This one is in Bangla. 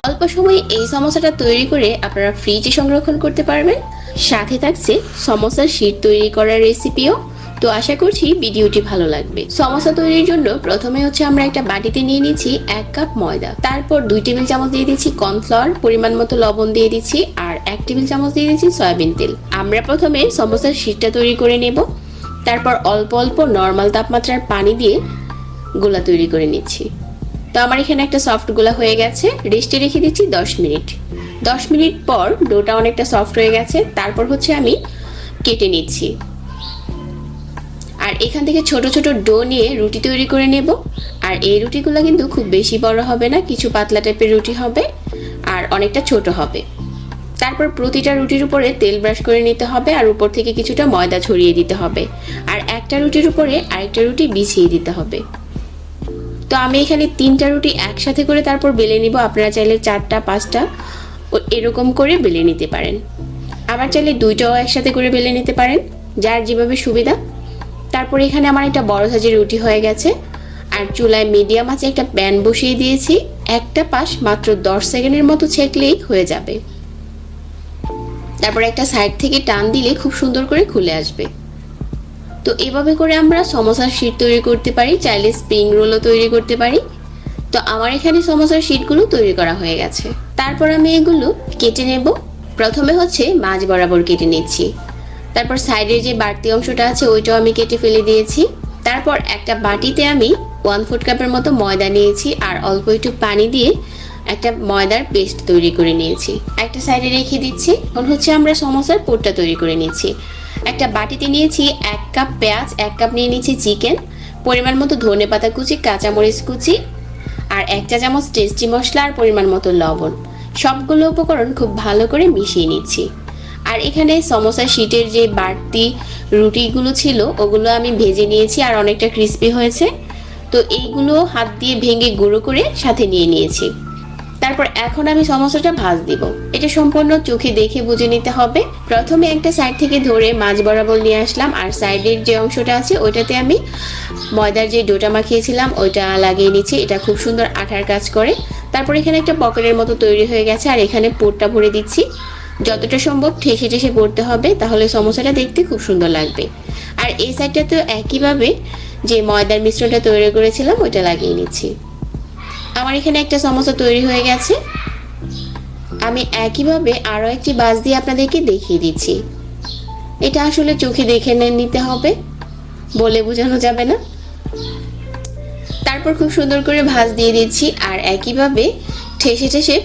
অল্প সময়ে এই সমোসাটা তৈরি করে আপনারা ফ্রিজে সংরক্ষণ করতে পারবেন। সাথে থাকছে সমোসার শীট তৈরি করার রেসিপিও। তো আশা করছি ভিডিওটি ভালো লাগবে। সমোসা তৈরির জন্য প্রথমে আমরা একটা বাটিতে নিয়ে নিচ্ছি 1 কাপ ময়দা, তারপর 2 টেবিল চামচ দিয়ে দিচ্ছি কর্নফ্লাওয়ার, পরিমাণ মতো লবণ দিয়ে দিচ্ছি, আর 1 টেবিল চামচ দিয়ে দিচ্ছি সয়াবিন তেল। আমরা প্রথমে সমোসার শীটটা তৈরি করে নেব, তারপর অল্প অল্প নর্মাল তাপমাত্রার পানি দিয়ে গোলা তৈরি করে নিচ্ছি। তো আমার এখানে একটা সফট গোলা হয়ে গেছে, রেস্টে রেখে দিচ্ছি 10 মিনিট। 10 মিনিট পর ডোটা অনেকটা সফট হয়ে গেছে, তারপর আমি কেটে নিচ্ছি। আর এখান থেকে ছোট ছোট ডো নিয়ে রুটি তৈরি করে নেব। আর এই রুটিগুলো কিন্তু খুব বেশি বড় হবে না, কিছু পাতলা টাইপের রুটি হবে আর অনেকটা ছোট হবে। তারপর প্রতিটা রুটির উপরে তেল ব্রাশ করে নিতে হবে আর উপর থেকে কিছুটা ময়দা ছড়িয়ে দিতে হবে, আর একটা রুটির উপরে আরেকটা রুটি বিছিয়ে দিতে হবে। তো আমি এখানে 3টা রুটি একসাথে করে তারপর বেলে নিব। আপনারা চাইলে 4টা 5টা এরকম করে বেলে নিতে পারেন, আবার চাইলে 2টাও একসাথে করে বেলে নিতে পারেন, যার যেভাবে সুবিধা। তারপর এখানে আমার একটা বড় সাইজের রুটি হয়ে গেছে, আর চুলায় মিডিয়াম আঁচে একটা প্যান বসিয়ে দিয়েছি। একটা পাশ মাত্র 10 সেকেন্ডের মতো ছেঁকলেই হয়ে যাবে। তারপর একটা সাইড থেকে টান দিলে খুব সুন্দর করে খুলে আসবে। তো এভাবে করে আমরা সমোসার শীট তৈরি করতে পারি, চাইলে স্প্রিং রোলও তৈরি করতে পারি। তো আমার এখানে সমোসার শীটগুলো তৈরি করা হয়ে গেছে। তারপর আমি এগুলো কেটে নেব। প্রথমে মাঝ বরাবর কেটে নিচ্ছি, তারপর সাইডের যে বাড়তি অংশটা আছে ওইটাও আমি কেটে ফেলে দিয়েছি। তারপর একটা বাটিতে আমি 1/4 কাপের মতো ময়দা নিয়েছি আর অল্প একটু পানি দিয়ে একটা ময়দার পেস্ট তৈরি করে নিয়েছি, একটা সাইডে রেখে দিচ্ছি। এখন আমরা সমোসার পুরটা তৈরি করে নিচ্ছি। একটা বাটিতে নিয়েছি 1 কাপ পেঁয়াজ, 1 কাপ নিয়ে নিচ্ছি চিকেন, পরিমাণ মতো ধনেপাতা কুচি, কাঁচামরিচ কুচি, আর 1 চা চামচ টেস্টি মশলা আর পরিমাণ মতো লবণ। সবগুলো উপকরণ খুব ভালো করে মিশিয়ে নিচ্ছি। আর এখানে সমোসা শীটের যে বাড়তি রুটিগুলো ছিল ওগুলো আমি ভেজে নিয়েছি আর অনেকটা ক্রিস্পি হয়েছে। তো এইগুলো হাত দিয়ে ভেঙে গুঁড়ো করে সাথে নিয়ে নিয়েছি। তারপর এখন আমি সমোসাটা ভাজ দিব। এটা সম্পূর্ণ চোখে দেখে বুঝে নিতে হবে। প্রথমে একটা সাইড থেকে ধরে মাঝ বরাবর নিয়ে আসলাম, আর সাইডের যে অংশটা আছে ওইটাতে আমি ময়দার যে ডোটা মাখিয়েছিলাম ওইটা লাগিয়ে নিচ্ছি। এটা খুব সুন্দর আঠার কাজ করে। তারপর এখানে একটা পকেটের মতো তৈরি হয়ে গেছে, আর এখানে পুরটা ভরে দিচ্ছি। যতটা সম্ভব ঠেসে ঠেসে পড়তে হবে, তাহলে সমোসাটা দেখতে খুব সুন্দর লাগবে। আর এই সাইডটা তো একইভাবে যে ময়দার মিশ্রণটা তৈরি করেছিলাম ওইটা লাগিয়ে নিচ্ছি। আমার এখানে একটা সমোসা তৈরি হয়ে গেছে। আমি একইভাবে আরও একটি বাস দিয়ে আপনাদেরকে দেখিয়ে দিচ্ছি। এটা আসলে চোখে দেখে নিতে হবে, বলে বোঝানো যাবে না। তারপর খুব সুন্দর করে ভাঁজ দিয়ে দিচ্ছি আর একইভাবে ঠেসে ঠেসে